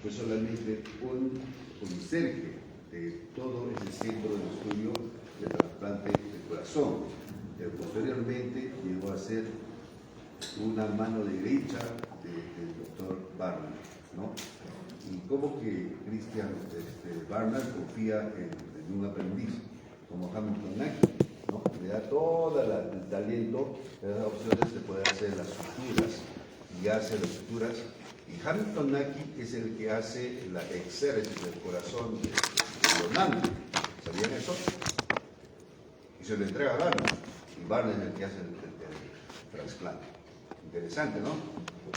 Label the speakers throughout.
Speaker 1: fue solamente un conserje de todo ese centro de estudio de trasplante de corazón. Posteriormente llegó a ser una mano derecha del doctor Barnard, ¿no? Y como que Christian Barnard confía en un aprendiz como Hamilton Nacke, ¿no? Le da todo el talento, le da opciones de poder hacer las suturas y hace las suturas. Y Hamilton Nacke es el que hace la exéresis del corazón de Leonardo. ¿Sabían eso? Y se lo entrega a Barnard. Y Barnard es el que hace el trasplante. Interesante, ¿no?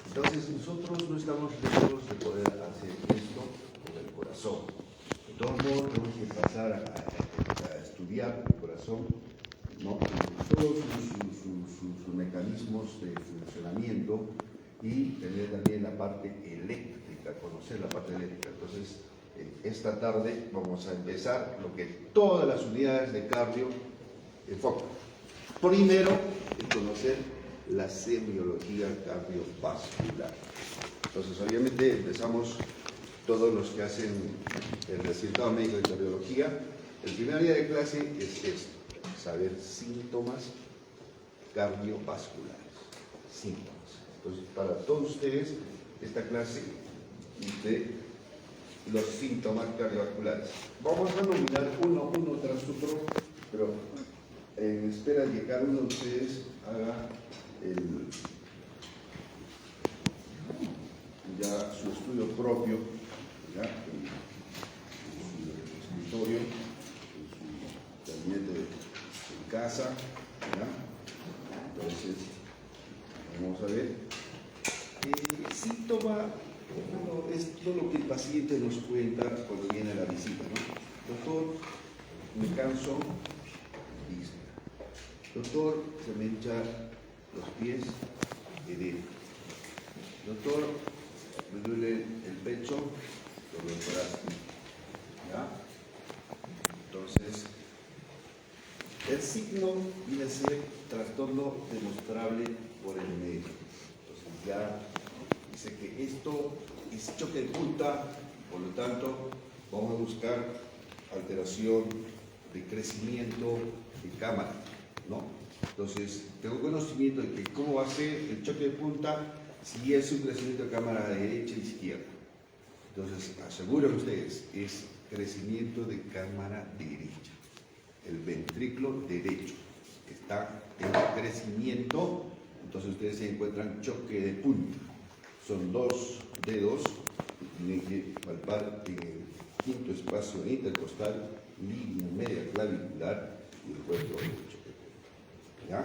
Speaker 1: Entonces nosotros no estamos lejos de poder hacer esto con el corazón. De todos modos tenemos que pasar a estudiar el corazón, ¿no? Todos sus mecanismos de funcionamiento y tener también la parte eléctrica, conocer la parte eléctrica. Entonces, esta tarde vamos a empezar lo que todas las unidades de cardio enfocan. Primero, conocer la semiología cardiovascular. Entonces, obviamente, empezamos todos los que hacen el recitado médico de cardiología. El primer día de clase es esto, saber síntomas cardiovasculares. Síntomas. Entonces, para todos ustedes, esta clase de los síntomas cardiovasculares. Vamos a nominar uno tras otro, pero en espera de que cada uno de ustedes haga ya su estudio propio, ya, en su escritorio, en su gabinete en casa, ¿ya? Entonces, vamos a ver. El síntoma, bueno, es todo lo que el paciente nos cuenta cuando viene a la visita, ¿no? Doctor, me canso, dice. Doctor, se me hincha los pies, edema. Doctor, me duele el pecho, dolor torácico. ¿Ya? Entonces, el signo viene a ser trastorno demostrable por el médico. Entonces, ya dice que esto es choque de punta, por lo tanto, vamos a buscar alteración de crecimiento de cámara, ¿no? Entonces, tengo conocimiento de que cómo va a ser el choque de punta si es un crecimiento de cámara derecha e izquierda. Entonces, aseguren ustedes, es crecimiento de cámara derecha. El ventrículo derecho está en crecimiento, entonces ustedes se encuentran choque de punta. Son dos dedos que tienen que palpar en el quinto espacio intercostal, línea media clavicular y el cuerpo derecho. ¿Ya?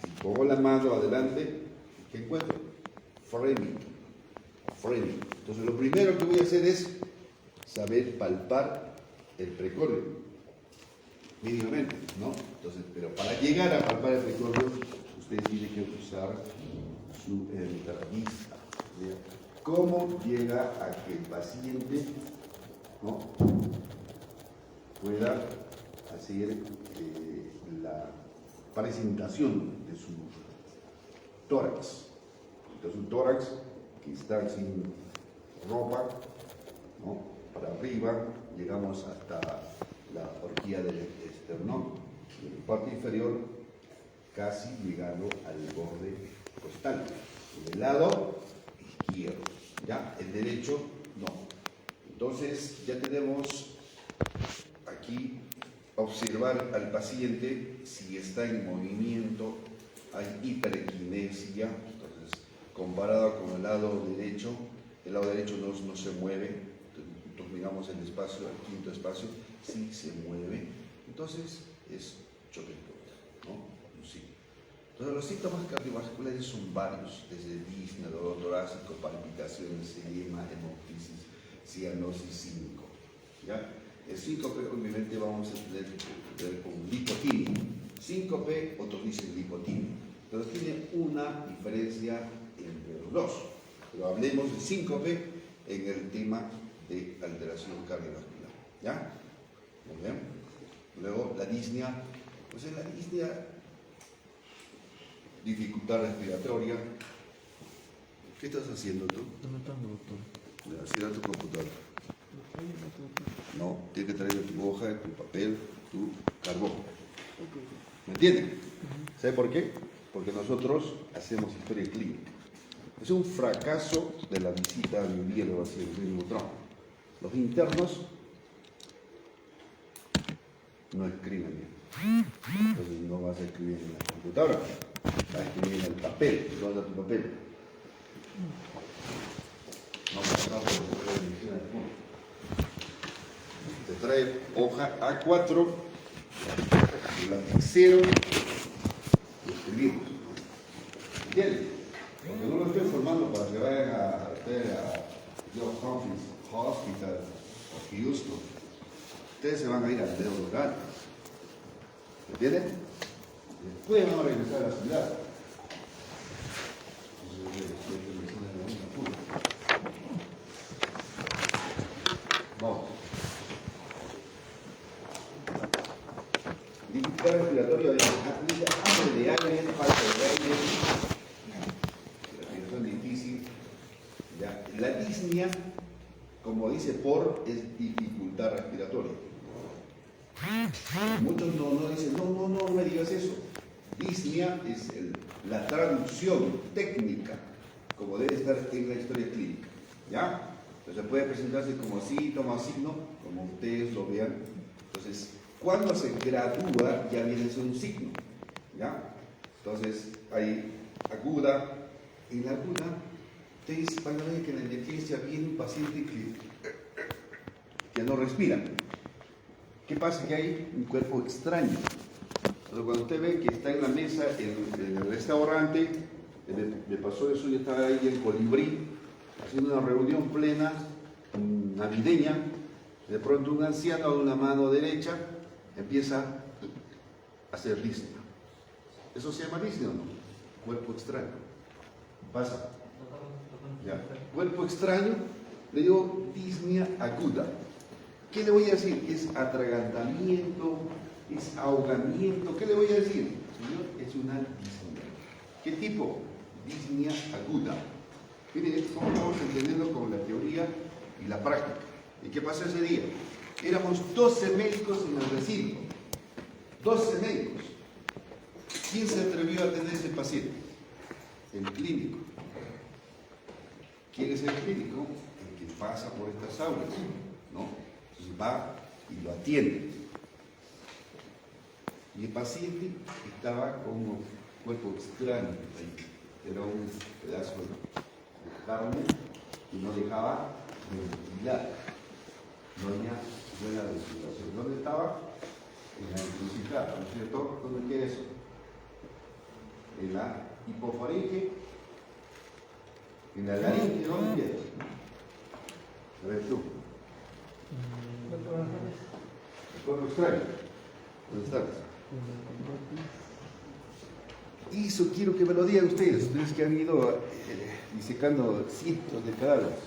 Speaker 1: Si pongo la mano adelante, ¿qué encuentro? Framing. Entonces lo primero que voy a hacer es saber palpar el precordio, mínimamente, ¿no? Entonces, pero para llegar a palpar el precordio, usted tiene que usar su vista. ¿Cómo llega a que el paciente, ¿no?, pueda hacer la presentación de su tórax? Entonces, un tórax que está sin ropa, ¿no?, para arriba, llegamos hasta la horquilla del esternón, en la parte inferior, casi llegando al borde costal, en el lado izquierdo, ¿ya? El derecho, no. Entonces, ya tenemos aquí observar al paciente si está en movimiento, hay hiperequinesia. Entonces, comparado con el lado derecho no se mueve. Entonces, miramos el espacio, el quinto espacio, sí se mueve. Entonces, es choque de punta, ¿no? Sí. Entonces, los síntomas cardiovasculares son varios, desde disnea, dolor torácico, palpitaciones, edema, hemoptisis, cianosis 5. ¿Ya? El síncope, obviamente, vamos a tener que ver con lipotimia. Síncope, otros dicen lipotimia. Entonces, tiene una diferencia entre los dos. Pero hablemos de síncope en el tema de alteración cardiovascular. ¿Ya? Muy bien. Luego, la disnea. Pues en la disnea, dificultad respiratoria. ¿Qué estás haciendo tú?
Speaker 2: Anotando, doctor.
Speaker 1: Cierra tu computadora. No, tienes que traer tu hoja, tu papel, tu carbón. ¿Me entienden? ¿Sabe por qué? Porque nosotros hacemos historia clínica. Es un fracaso de la visita a Bibliero hacia el mismo trono. Los internos no escriben bien. Entonces no vas a escribir en la computadora, vas a escribir en el papel. ¿Dónde está tu papel? No pasamos por la medicina del mundo. Te trae hoja A4, lapicero y escribimos. ¿Entiendes? Porque no lo estoy formando para que vayan a Johns Hopkins Hospital o Houston. Ustedes se van a ir al dedo local. ¿Entienden? Después van a regresar a la ciudad. Vamos. Dificultad respiratoria de hambre de aire, falta de aire, respiración difícil. ¿Ya? La disnea, como dice por, es dificultad respiratoria. Muchos no dicen, no me digas eso. Disnea es la traducción técnica, como debe estar en la historia clínica. ¿Ya? Entonces puede presentarse como síntoma, signo, como ustedes lo vean. Entonces, cuando se gradúa ya viene a ser un signo. ¿Ya? Entonces, hay aguda. En la aguda, ustedes van a ver que en la emergencia viene un paciente que no respira. ¿Qué pasa? Que hay un cuerpo extraño. Entonces, cuando usted ve que está en la mesa en el restaurante, me pasó eso, yo estaba ahí en Colibrí, haciendo una reunión plena, navideña, de pronto un anciano de una mano derecha empieza a hacer disnea. ¿Eso se llama disnea o no? Cuerpo extraño. Pasa. Ya. Cuerpo extraño, le digo disnea aguda. ¿Qué le voy a decir? ¿Es atragantamiento? ¿Es ahogamiento? ¿Qué le voy a decir? Señor, es una disnea. ¿Qué tipo? Disnea aguda. Miren, ¿cómo vamos entendiendo con la teoría y la práctica? ¿Y qué pasó ese día? Éramos 12 médicos en el recinto. 12 médicos. ¿Quién se atrevió a atender a ese paciente? El clínico. ¿Quién es el clínico? El que pasa por estas aulas, ¿no? Entonces va y lo atiende. Y el paciente estaba con un cuerpo extraño. Era un pedazo de carne y no dejaba de ventilar. No había buena respiración. ¿Dónde estaba? En la encrucijada, ¿no es cierto? ¿Dónde queda eso? En la hipofaringe, en la laringe, ¿dónde queda? A ver tú. El cuerpo extraño. ¿Dónde estás? Y eso quiero que me lo digan ustedes que han ido disecando cientos de cadáveres.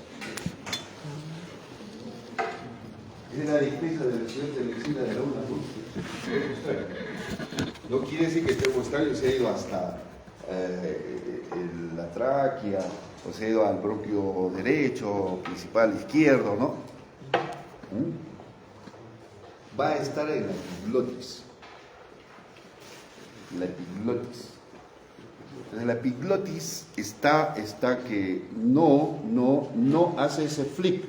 Speaker 1: Es la defensa del estudiante de medicina de la UNA. No quiere decir que este extraño se ha ido hasta la tráquea, o se ha ido al bronquio derecho, principal izquierdo, ¿no? Va a estar en la epiglotis. La epiglotis. Entonces la epiglotis está que no hace ese flip.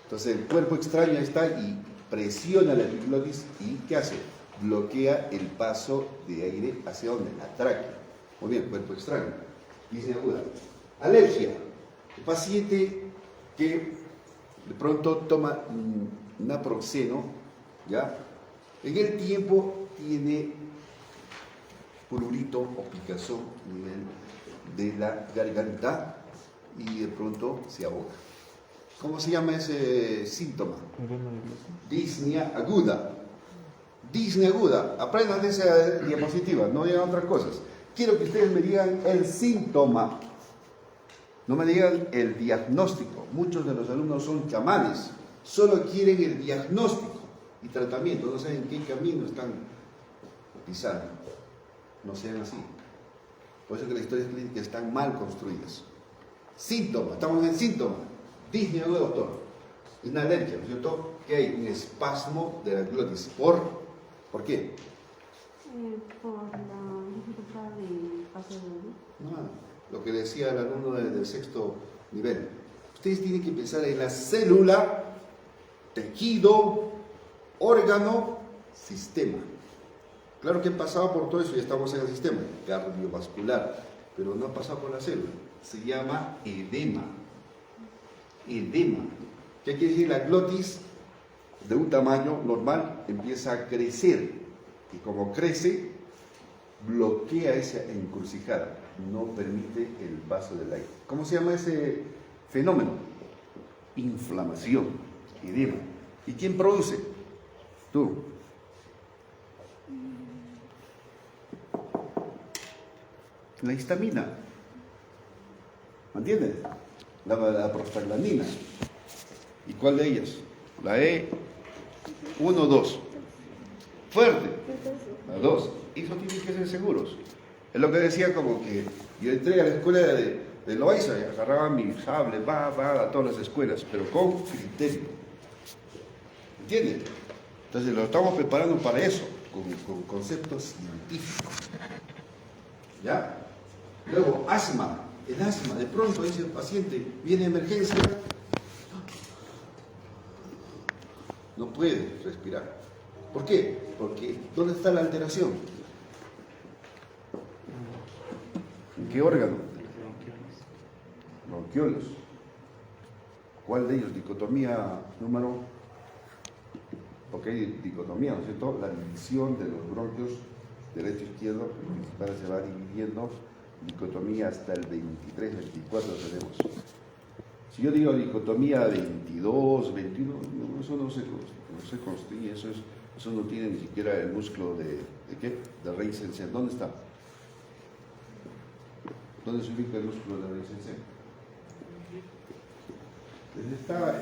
Speaker 1: Entonces el cuerpo extraño está y presiona la epiglotis y ¿qué hace? Bloquea el paso de aire hacia donde la tráquea. Muy bien, cuerpo extraño. Dice aguda. Alergia. El paciente que de pronto toma naproxeno, ¿ya? En el tiempo tiene prurito o picazón a nivel de la garganta y de pronto se ahoga. ¿Cómo se llama ese síntoma? Disnea aguda. Disnea aguda. Aprendan de esa diapositiva, no digan otras cosas. Quiero que ustedes me digan el síntoma. No me digan el diagnóstico. Muchos de los alumnos son chamanes. Solo quieren el diagnóstico y tratamiento. No saben qué camino están pisando. No sean así. Por eso que las historias clínicas están mal construidas. Síntoma. Estamos en síntoma. Disney, ¿no, doctor? Es una alergia, ¿no es cierto? Que hay un espasmo de la glotis. ¿Por qué?
Speaker 2: Por la dificultad de paso de la luz.
Speaker 1: No, lo que decía el alumno del sexto nivel. Ustedes tienen que pensar en la célula, tejido, órgano, sistema. Claro que he pasado por todo eso y estamos en el sistema cardiovascular, pero no ha pasado por la célula. Se llama edema. Edema. ¿Qué quiere decir? La glotis de un tamaño normal empieza a crecer y como crece, bloquea esa encrucijada, no permite el paso del aire. ¿Cómo se llama ese fenómeno? Inflamación, edema. ¿Y quién produce? Tú. La histamina. ¿Me entiendes? La prostaglandina. ¿Y cuál de ellas? La E1, 2. Fuerte. La 2. Y eso tiene que ser seguros. Es lo que decía como que yo entré a la escuela de Loaiza y agarraba mi sable, a todas las escuelas, pero con criterio. ¿Entiendes? Entonces lo estamos preparando para eso, con conceptos científicos. ¿Ya? Luego, asma. El asma, de pronto dice el paciente, viene emergencia, no puede respirar. ¿Por qué? Porque ¿dónde está la alteración? ¿En qué órgano? Bronquiolos. ¿Cuál de ellos? Dicotomía número... Porque hay dicotomía, ¿no es cierto? La división de los bronquios derecho-izquierdo, el principal se va dividiendo, dicotomía hasta el 23, 24 tenemos. Si yo digo dicotomía 22, 21, eso no se construye, eso no tiene ni siquiera el músculo ¿de qué? De Reisensen. ¿Dónde está? ¿Dónde se ubica el músculo de Reisensen?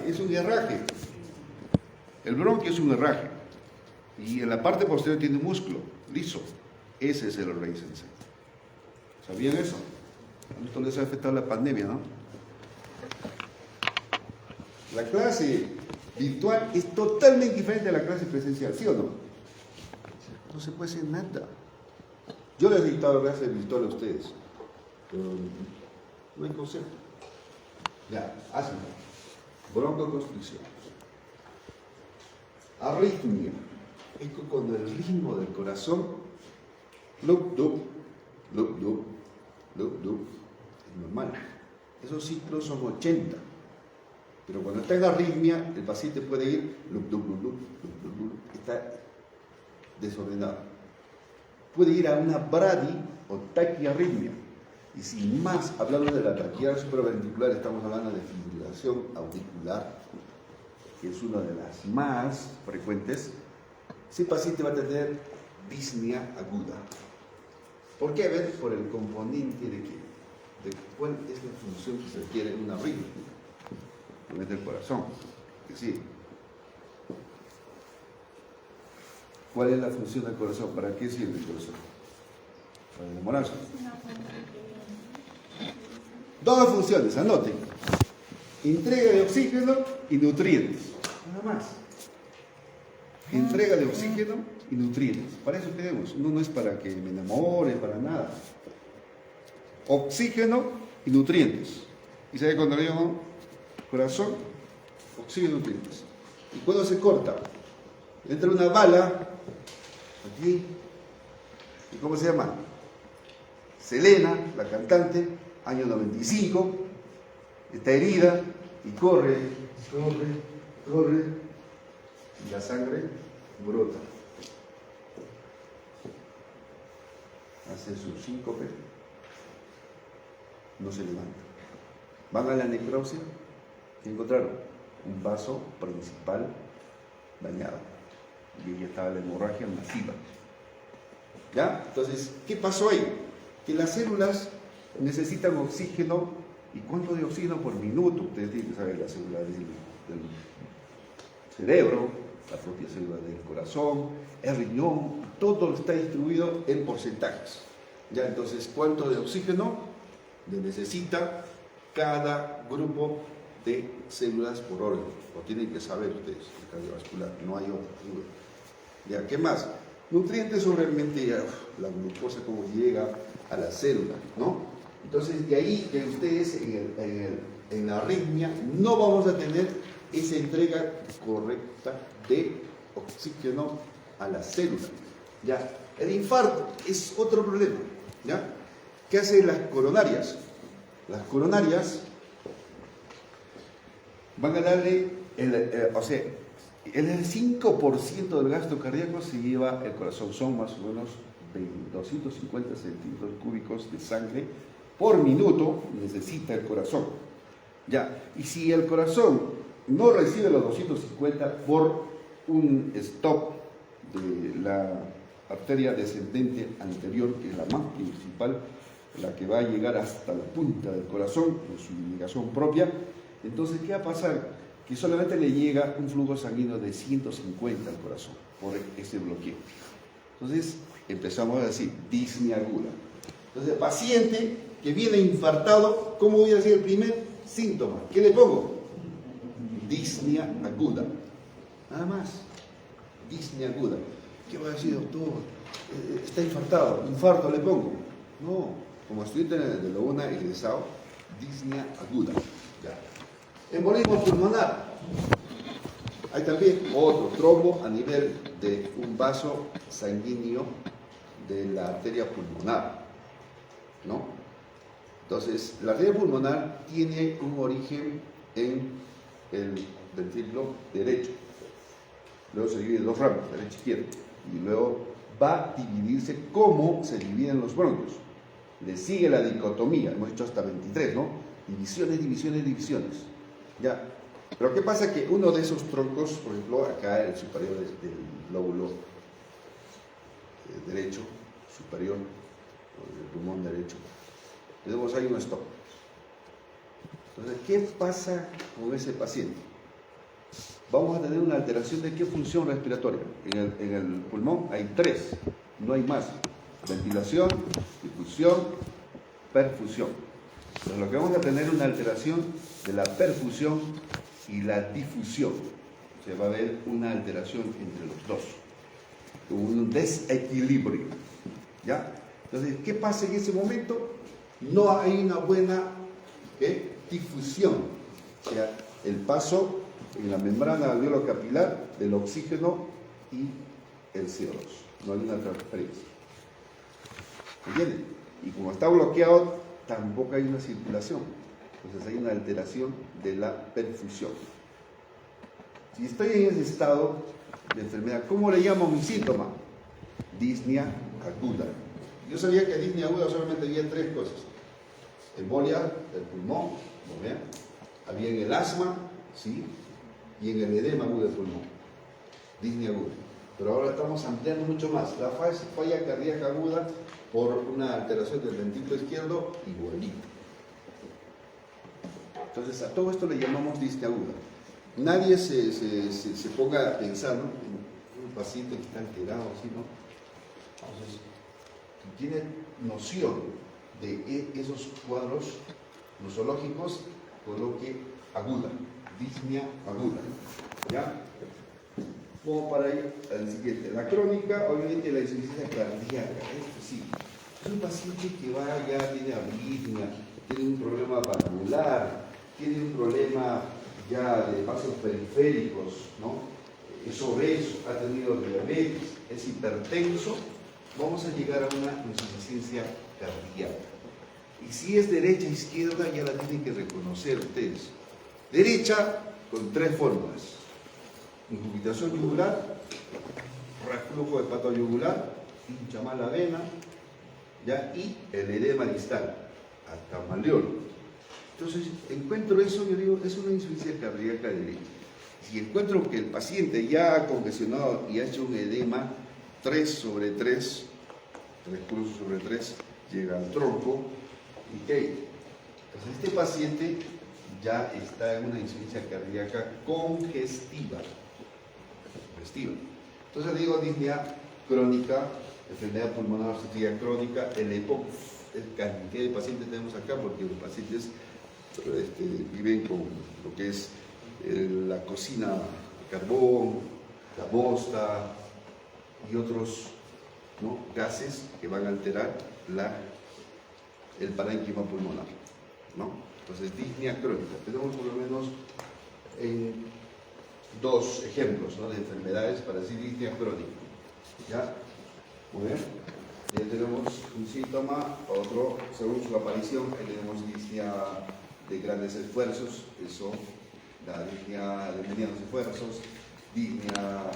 Speaker 1: Es un herraje. El bronquio es un herraje. Y en la parte posterior tiene un músculo liso. Ese es el Reisensen. ¿Sabían eso? Esto les ha afectado la pandemia, ¿no? La clase virtual es totalmente diferente a la clase presencial, ¿sí o no? No se puede hacer nada. Yo les he dictado clase virtual a ustedes, pero no hay concepto. Ya, asma, broncoconstricción, arritmia, es cuando el ritmo del corazón, lup, lup, lup, lup, lup, lup, es normal. Esos ciclos son 80. Pero cuando está en arritmia, el paciente puede ir, está desordenado. Puede ir a una bradi o taquiarritmia. Y sin más, hablando de la taquicardia supraventricular, estamos hablando de fibrilación auricular, que es una de las más frecuentes. Ese paciente va a tener disnea aguda. ¿Por qué? A ver, por el componente de qué. De cuál es la función que se requiere en una arritmia. Del corazón, que sí. ¿Cuál es la función del corazón? ¿Para qué sirve el corazón? Para enamorarse. Dos funciones, anoten. Entrega de oxígeno y nutrientes. Nada más. Entrega de oxígeno y nutrientes. Para eso tenemos. No es para que me enamore, para nada. Oxígeno y nutrientes. ¿Y sabe cuando le digo corazón, oxígeno y nutrientes? ¿Y cuando se corta? Entra una bala aquí. ¿Y cómo se llama? Selena, la cantante, año 95, está herida y corre, y la sangre brota. Hace su síncope, no se levanta. Van a la necropsia, ¿qué encontraron? Un vaso principal dañado. Y ahí estaba la hemorragia masiva. ¿Ya? Entonces, ¿qué pasó ahí? Que las células necesitan oxígeno. ¿Y cuánto de oxígeno por minuto? Ustedes tienen que saber la célula del cerebro, la propia célula del corazón, el riñón, todo está distribuido en porcentajes. ¿Ya? Entonces, ¿cuánto de oxígeno le necesita cada grupo de células por órgano. Lo tienen que saber ustedes, el cardiovascular, no hay otra duda. Ya, ¿qué más? Nutrientes, obviamente, la glucosa como llega a la célula, ¿no? Entonces, de ahí que ustedes en la arritmia no vamos a tener esa entrega correcta de oxígeno a la célula. ¿Ya? El infarto es otro problema. ¿Ya? ¿Qué hacen las coronarias? Las coronarias van a darle, o sea, el 5% del gasto cardíaco se lleva el corazón, son más o menos 250 centímetros cúbicos de sangre por minuto necesita el corazón. Ya, y si el corazón no recibe los 250 por un stop de la arteria descendente anterior, que es la más principal, la que va a llegar hasta la punta del corazón, con su ligación propia, entonces, ¿qué va a pasar? Que solamente le llega un flujo sanguíneo de 150 al corazón por ese bloqueo. Entonces, empezamos a decir disnea aguda. Entonces, el paciente que viene infartado, ¿cómo voy a decir el primer síntoma? ¿Qué le pongo? Disnea aguda. Nada más. Disnea aguda. ¿Qué va a decir, doctor? Está infartado. Infarto le pongo. No. Como estudiante de la UNA egresado, disnea aguda. Ya. Embolismo pulmonar. Hay también otro trombo a nivel de un vaso sanguíneo de la arteria pulmonar, ¿no? Entonces, la arteria pulmonar tiene un origen en el ventrículo derecho. Luego se divide en dos ramas, derecha e izquierda. Y luego va a dividirse como se dividen los bronquios. Le sigue la dicotomía, hemos hecho hasta 23, ¿no? Divisiones, divisiones, divisiones. Ya. Pero ¿qué pasa? Que uno de esos troncos, por ejemplo, acá el superior del lóbulo derecho, superior, del pulmón derecho, tenemos ahí un stop. Entonces, ¿qué pasa con ese paciente? Vamos a tener una alteración de qué función respiratoria. En el pulmón hay tres, no hay más. Ventilación, difusión, perfusión. Entonces, lo que vamos a tener es una alteración de la perfusión y la difusión. Se va a ver una alteración entre los dos, un desequilibrio. ¿Ya? Entonces, ¿qué pasa en ese momento? No hay una buena difusión, o sea, el paso en la membrana alveolo capilar del oxígeno y el CO2. No hay una transferencia. ¿Entienden? Y como está bloqueado, tampoco hay una circulación. Entonces hay una alteración de la perfusión. Si estoy en ese estado de enfermedad, ¿cómo le llamo mi síntoma? Disnea aguda. Yo sabía que disnea aguda solamente había tres cosas. Embolia del pulmón, ¿no vean? Había en el asma, ¿sí? Y en el edema agudo del pulmón. Disnea aguda. Pero ahora estamos ampliando mucho más. La falla cardíaca aguda por una alteración del ventrículo izquierdo igualito. Entonces, a todo esto le llamamos disnea aguda. Nadie se ponga a pensar, ¿no? Un paciente que está alterado, ¿sí, no? Entonces, tiene noción de esos cuadros nosológicos, coloque aguda, disnea aguda. ¿Ya? Como para ir al siguiente. La crónica, obviamente, la insuficiencia cardíaca. Esto sí. Es un paciente que va ya, tiene arritmia, tiene un problema valvular, tiene un problema ya de vasos periféricos, ¿no? Es obeso, ha tenido diabetes, es hipertenso, vamos a llegar a una insuficiencia cardíaca. Y si es derecha e izquierda, ya la tienen que reconocer ustedes. Derecha, con tres fórmulas. Incubitación yugular, reflujo hepatoyugular, hincha mal la vena, ¿ya? Y el edema distal, hasta malleolo. Entonces, encuentro eso, yo digo, es una insuficiencia cardíaca derecha. Si encuentro que el paciente ya ha congestionado y ha hecho un edema 3 sobre 3, 3 pulsos sobre 3, llega al tronco, ¿y qué? Entonces, este paciente ya está en una insuficiencia cardíaca congestiva. Entonces digo disnea crónica, enfermedad pulmonar obstructiva crónica, el EPOC, cantidad de pacientes tenemos acá porque los pacientes viven con lo que es la cocina a carbón, la bosta y otros, ¿no?, gases que van a alterar el parénquima pulmonar, ¿no? Entonces, disnea crónica. Tenemos por lo menos dos ejemplos, ¿no?, de enfermedades para decir disnea crónica. ¿Ya? Muy bien. Ya tenemos un síntoma, otro, según su aparición, tenemos disnea de grandes esfuerzos, eso, la disnea de medianos esfuerzos, disnea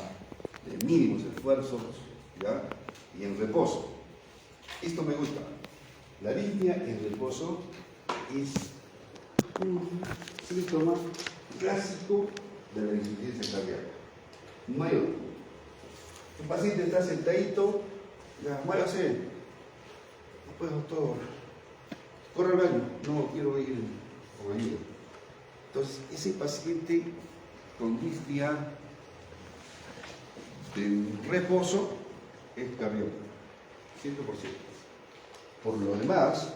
Speaker 1: de mínimos esfuerzos, ¿ya? Y en reposo. Esto me gusta. La disnea en reposo es un síntoma clásico de la insuficiencia cardíaca. No hay otro. Un paciente está sentadito, ya, muévase. Después, doctor, corre al baño. No, quiero ir con ayuda. Entonces, ese paciente con disnea de reposo es cardíaco, 100%. Por lo demás,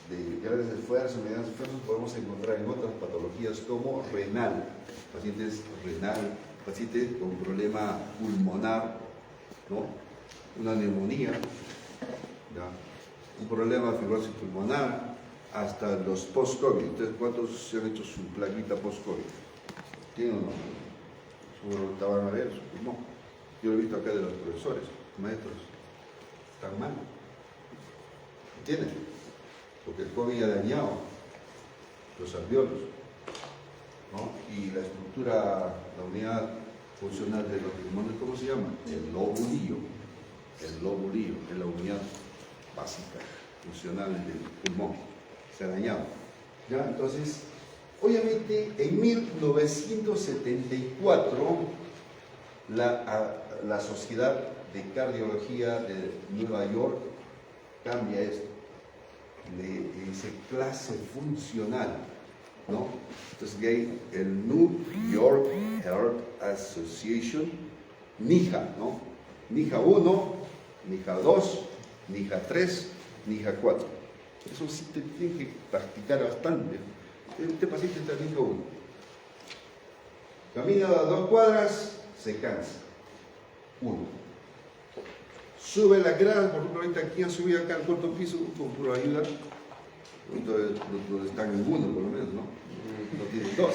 Speaker 1: de grandes esfuerzos, medianos esfuerzos, podemos encontrar en otras patologías como renal, pacientes renal, pacientes con problema pulmonar, ¿no?, una neumonía, ¿ya?, un problema de fibrosis pulmonar, hasta los post-COVID. ¿Ustedes cuántos se han hecho su plaquita post-COVID? ¿Tienen o no? Seguro estaban a ver su pulmón. Yo lo he visto acá de los profesores, maestros. Están mal. ¿Entienden? Porque el COVID ha dañado los alvéolos, ¿no? Y la estructura, la unidad funcional de los pulmones, ¿cómo se llama? El lobulillo. El lobulillo es la unidad básica, funcional del pulmón. Se ha dañado. ¿Ya? Entonces, obviamente, en 1974, la Sociedad de Cardiología de Nueva York cambia esto. Le dice clase funcional, ¿no? Entonces, hay el New York Heart Association, NIHA, ¿no? NIHA 1, NIHA 2, NIHA 3, NIHA 4. Eso sí te tienen que practicar bastante. Este paciente está en NIHA 1. Camina 2 cuadras, se cansa. 1. Sube las gradas, por ejemplo, ahorita aquí han subido acá al cuarto piso con pura ayuda. Entonces, no están en 1 por lo menos, ¿no? No tienen 2.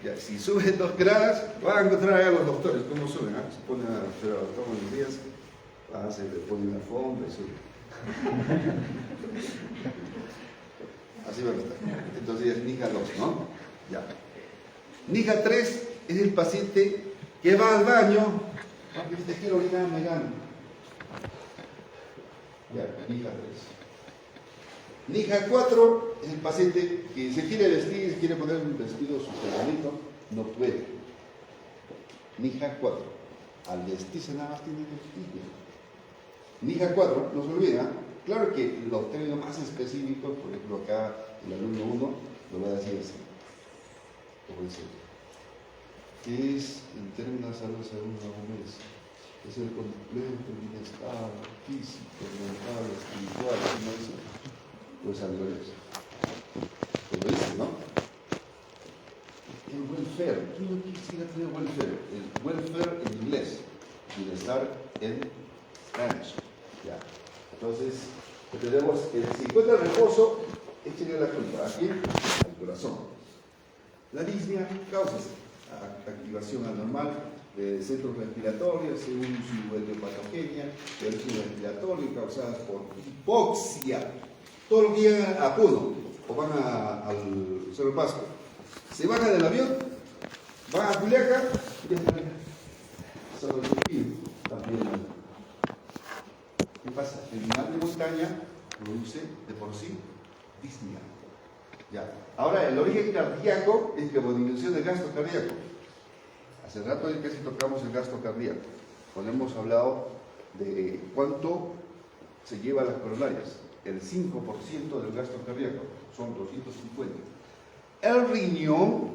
Speaker 1: Ya, si suben 2 gradas, van a encontrar allá a los doctores cómo suben. Se ponen a hacer todos los días, se le ponen una alfombra y suben. Así va a estar. Entonces es NIHA 2, ¿no? Ya. NIHA 3 es el paciente que va al baño, porque te quiero orinar, me gano. Ya, NIHA 3. NIHA 4 es el paciente que se quiere vestir, quiere poner un vestido súper bonito, no puede. NIHA 4. Al vestirse nada más tiene que vestir. NIHA 4, no se olvida, claro que los términos más específicos, por ejemplo acá el alumno 1 lo va a decir así, como dice, ¿qué es en términos de salud según la OMS? Es el completo bienestar físico, mental, espiritual, ¿no dice? Pues al revés. Lo dice, ¿no? El welfare, ¿quién quisiera tener welfare? El welfare en inglés, bienestar en Spanish. Ya. Entonces, tenemos el 50 reposo, échenle la culpa. ¿A quién? Al corazón. La disnea causa activación anormal de centros respiratorios según su etiopatogenia, el respiratorio causadas por hipoxia. Todo lo que llegan a Puno o van al Cerro Pasco, se bajan del avión, van a Juliaca y Cerro Chupín también. ¿Qué pasa? El animal de montaña produce de por sí disnea. Ya. Ahora, el origen cardíaco es por disminución del gasto cardíaco. Hace rato ya casi tocamos el gasto cardíaco. Cuando hemos hablado de cuánto se lleva a las coronarias. El 5% del gasto cardíaco son 250. El riñón,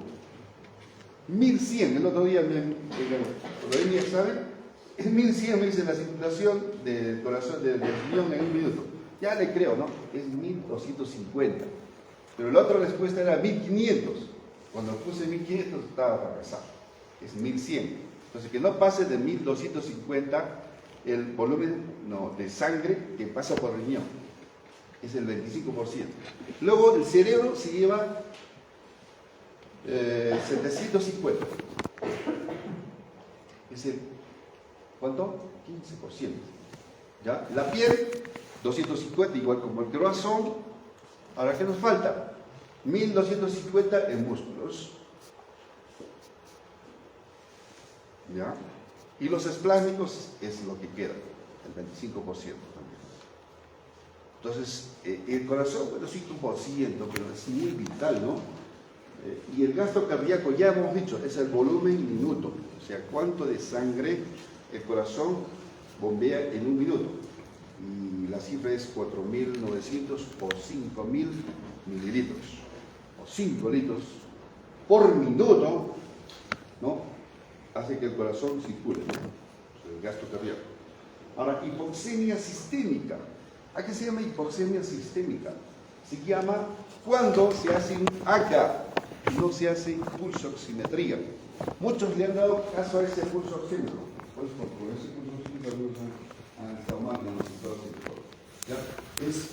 Speaker 1: 1100. El otro día lo vi mi examen. Es 1100, me dice la circulación del corazón del riñón en un minuto. Ya le creo, ¿no? Es 1250. Pero la otra respuesta era 1500. Cuando puse 1500 estaba fracasado. Es 1100. Entonces, que no pase de 1250 el volumen de sangre que pasa por el riñón. Es el 25%. Luego, el cerebro se lleva 750. Es el, ¿cuánto? 15%. ¿Ya? La piel, 250, igual como el corazón. Ahora, ¿qué nos falta? 1250 en músculos. ¿Ya? Y los esplásmicos es lo que queda, el 25% también. Entonces, el corazón, bueno, 5%, pero es muy vital, ¿no? Y el gasto cardíaco, ya hemos dicho, es el volumen minuto. O sea, cuánto de sangre el corazón bombea en un minuto. Y la cifra es 4.900 o 5.000 mililitros. O 5 litros por minuto, ¿no? Hace que el corazón circule, ¿no? O sea, el gasto cardíaco. Ahora, hipoxemia sistémica. ¿A qué se llama hipoxemia sistémica? Se llama cuando se hace un ACA, no se hace pulsoximetría. Muchos le han dado caso a ese pulsoxímetro. Pues por ese pulsoxímetro han estado mal en los Estados Unidos. ¿Ya? Es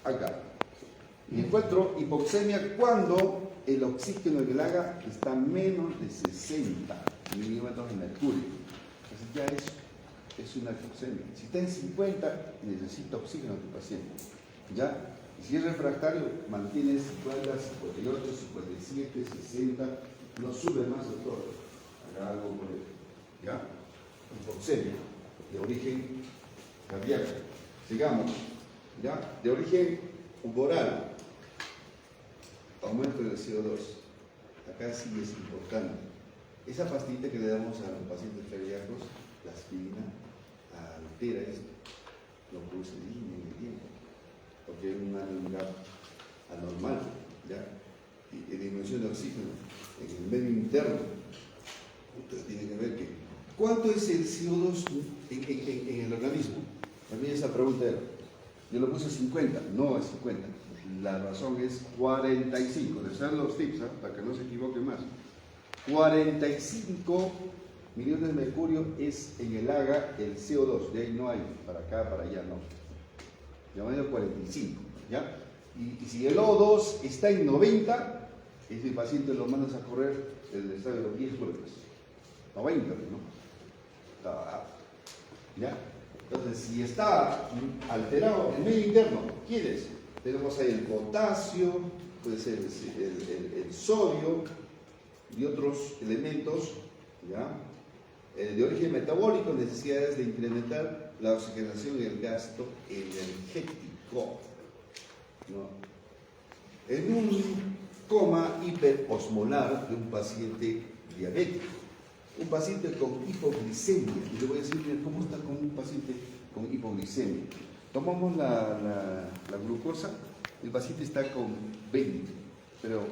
Speaker 1: ACA. Y encuentro hipoxemia cuando el oxígeno en el AGA está menos de 60 milímetros de mercurio. Entonces ya es una hipoxemia. Si está en 50, necesita oxígeno tu paciente. ¿Ya? Y si es refractario, mantiene 50, 58, 57, 60, no sube más de todo. Haga algo con él. ¿Ya? Hipoxemia, de origen cardíaco. Sigamos. ¿Ya? De origen humoral. Aumento del CO2. Acá sí es importante. Esa pastilla que le damos a los pacientes cardíacos, la aspirina, altera esto, lo produce línea en el tiempo, porque es un gap anormal, ¿ya? Y disminución de oxígeno en el medio interno. Ustedes tienen que ver que, ¿cuánto es el CO2 en el organismo? También esa pregunta era. Yo lo puse 50, no es 50. La razón es 45. Les dan los tips, ¿eh? Para que no se equivoque más. 45 millones de mercurio es en el AGA el CO2. De ahí no hay, para acá, para allá, no. Llamando 45, ¿ya? Y si el O2 está en 90, ese paciente lo mandas a correr el estadio de los 10 vueltas. 90, ¿no? ¿Ya? Entonces, si está alterado en el medio interno, ¿quieres? Tenemos ahí el potasio, puede ser el sodio y otros elementos, ¿ya? De origen metabólico, necesidades de incrementar la oxigenación y el gasto energético, ¿no? En un coma hiperosmolar de un paciente diabético, un paciente con hipoglicemia, y le voy a decir cómo está con un paciente con hipoglicemia. Tomamos la glucosa, el paciente está con 20, pero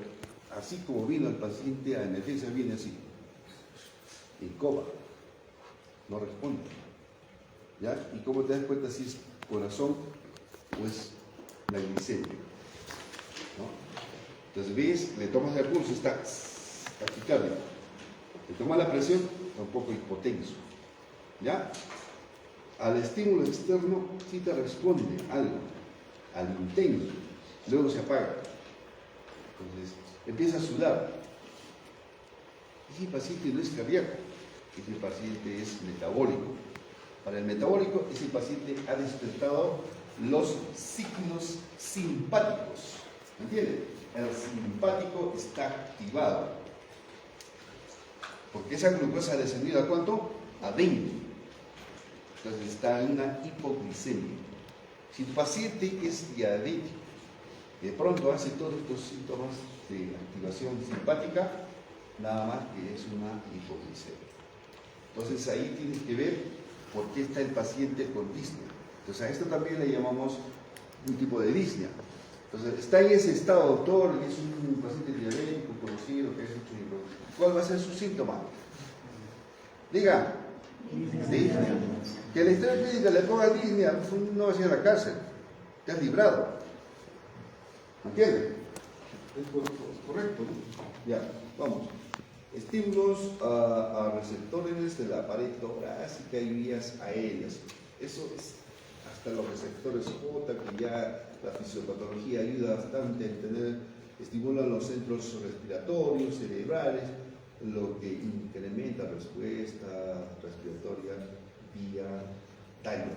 Speaker 1: así como vino el paciente a emergencia, viene así, en coma, no responde. ¿Ya? ¿Y cómo te das cuenta si es corazón o es la glicemia? ¿No? Entonces ves, le tomas el pulso, está taquicárdico. Le tomas la presión, está un poco hipotenso. ¿Ya? Al estímulo externo sí te responde algo, al intenso, luego se apaga. Entonces empieza a sudar. Ese paciente no es cardíaco, ese paciente es metabólico. Para el metabólico, ese paciente ha despertado los signos simpáticos. ¿Entienden? El simpático está activado. Porque esa glucosa ha descendido ¿a cuánto? A 20. Entonces está en una hipoglicemia. Si tu paciente es diabético, de pronto hace todos estos síntomas de activación simpática, nada más que es una hipoglicemia. Entonces ahí tienes que ver por qué está el paciente con disnea. Entonces a esto también le llamamos un tipo de disnea. Entonces está en ese estado, doctor, es un paciente diabético conocido, que es ¿cuál va a ser su síntoma? Diga. Disnea. Que la historia clínica le ponga disnea, no va a ir a la cárcel, te has librado. ¿Me entienden? Es correcto, ¿no? Ya, vamos. Estímulos a receptores de la pared torácica y vías aéreas. Eso es hasta los receptores J, que ya la fisiopatología ayuda bastante a entender, estimulan los centros respiratorios, cerebrales, lo que incrementa respuesta respiratoria vía tallo.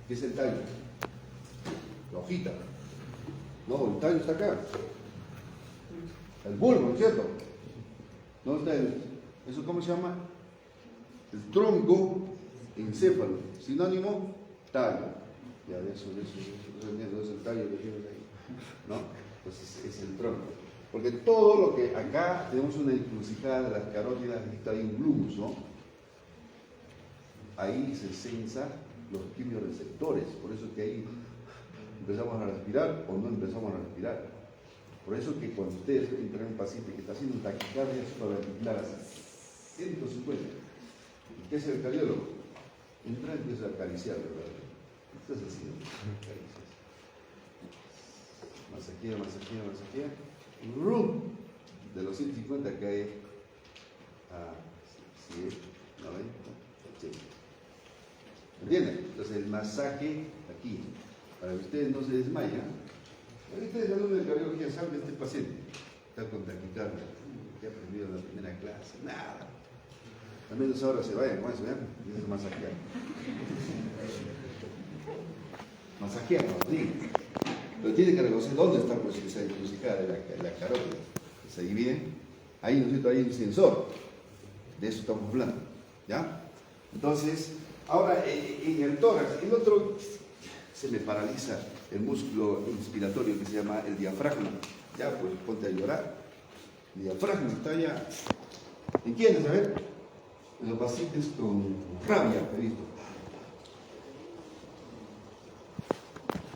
Speaker 1: ¿Qué es el tallo? La hojita. No, el tallo está acá. El bulbo, ¿no es cierto? ¿Dónde está eso cómo se llama? El tronco encéfalo. Sinónimo, tallo. Ya, de eso es el tallo que tienes ahí. ¿No? Entonces es el tronco. Porque todo lo que acá tenemos una encrucijada de las carótidas, está ahí un glúmus, ¿no? Ahí se sensa los quimioreceptores. Por eso que ahí empezamos a respirar o no empezamos a respirar. Por eso que cuando ustedes entran en un paciente que está haciendo un taquicardia supraventricular a 150, ¿y qué es el cardiólogo? Entra y empieza a acariciar, ¿verdad? ¿Qué estás haciendo? Caricias. Masajea. ¡Rum! De los 150 cae a 100, 90, 80. ¿Entienden? Entonces el masaje aquí, para que ustedes no se desmayen. Ustedes alumnos de cardiología saben de este paciente. Está con taquicardia. ¿Qué ha aprendido en la primera clase? Nada. Al menos ahora se vayan con eso, ¿eh? Empiezan a masajear. Masajear, no, digo. Pero tiene que reconocer dónde está pues, esa encrucijada de la carótida. Se divide. Ahí, ¿no es cierto? Ahí hay un sensor. De eso estamos hablando. ¿Ya? Entonces, ahora en el tórax, el otro se me paraliza el músculo inspiratorio que se llama el diafragma. Ya, pues ponte a llorar. El diafragma está allá. ¿En quiénes? A ver. En los pacientes con rabia, he visto.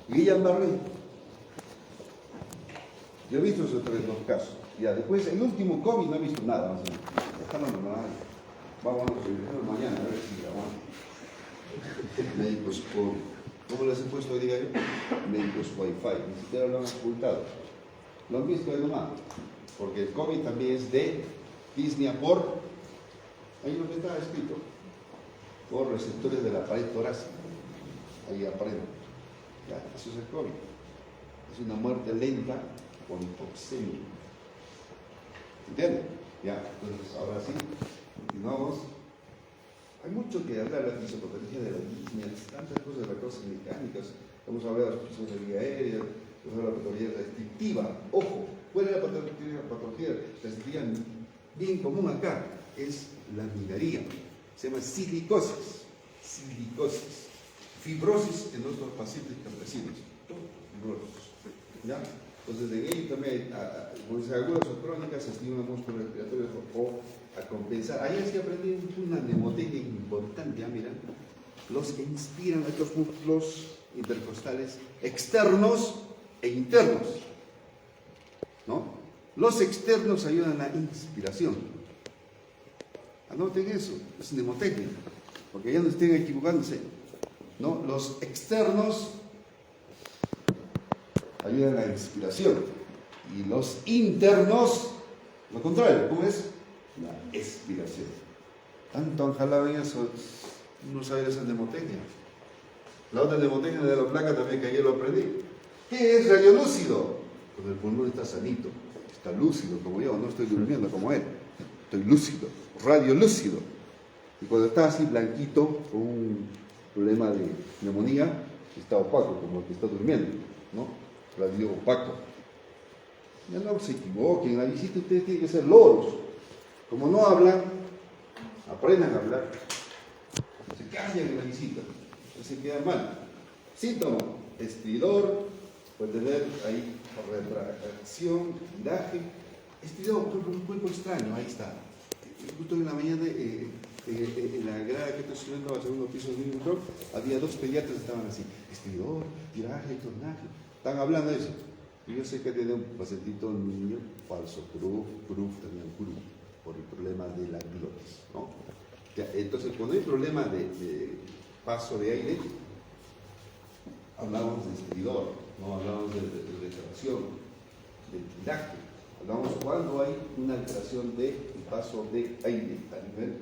Speaker 1: Guillain-Barré. Yo he visto esos dos casos. Ya, después, el último COVID no he visto nada. Déjalo normal. Vamos a mañana a ver si grabamos. Médicos COVID. ¿Cómo les he puesto hoy día yo? Médicos Wi-Fi. Ni siquiera lo han ocultado. Lo han visto ahí nomás. Porque el COVID también es de disnea por, ahí lo que está escrito, por receptores de la pared torácica. Ahí aparece. Ya, eso es el COVID. Es una muerte lenta por hipoxemia. ¿Entienden? Ya, entonces ahora sí, continuamos. Hay mucho que hablar de la fisiopatología de la disnea, tantas cosas de recursos mecánicas. Hemos hablado de las funciones de vía aérea, hemos hablado de la patología restrictiva. Ojo, ¿cuál es la patología restrictiva bien común acá? Es la migraría. Se llama silicosis. Silicosis. Fibrosis en nuestros pacientes campesinos. Fibrosis. ¿Ya? Entonces, en ello también, por agudas o crónicas, se estimulan músculos respiratorios o a compensar. Ahí sí aprendí una mnemotecnia importante, ¿ya? Mira, los que inspiran a estos músculos intercostales externos e internos, ¿no? Los externos ayudan a la inspiración. Anoten eso, es mnemotecnia, porque ya no estén equivocándose, ¿no? Los externos ayudan a la inspiración y los internos, lo contrario, ¿cómo es? La expiración. Tanto han jalado en eso, no sabe esa mnemotecnia. La otra mnemotecnia de la placa también que ayer lo aprendí. ¿Qué es radiolúcido? Cuando el pulmón está sanito, está lúcido como yo, no estoy durmiendo como él, estoy lúcido, radiolúcido. Y cuando está así blanquito, con un problema de neumonía, está opaco, como el que está durmiendo, ¿no? Radio opaco. Ya no se equivoquen, en la visita ustedes tienen que ser loros. Como no hablan, aprendan a hablar. Se callan en la visita, no se quedan mal. Síntoma, estridor, puede tener ahí retracción, viraje. Estridor, un cuerpo extraño, ahí está. Justo en la mañana, en la grada que estoy subiendo al segundo piso del mismo control, había dos pediatras que estaban así. Estridor, viraje, tornaje. Están hablando de eso. Y yo sé que tiene un pacientito, un niño, falso, proof, también proof, por el problema de la glotis, ¿no? Entonces, cuando hay problema de paso de aire, hablamos de estridor. no hablamos de alteración, de tiraje. Hablamos cuando hay una alteración del paso de aire a nivel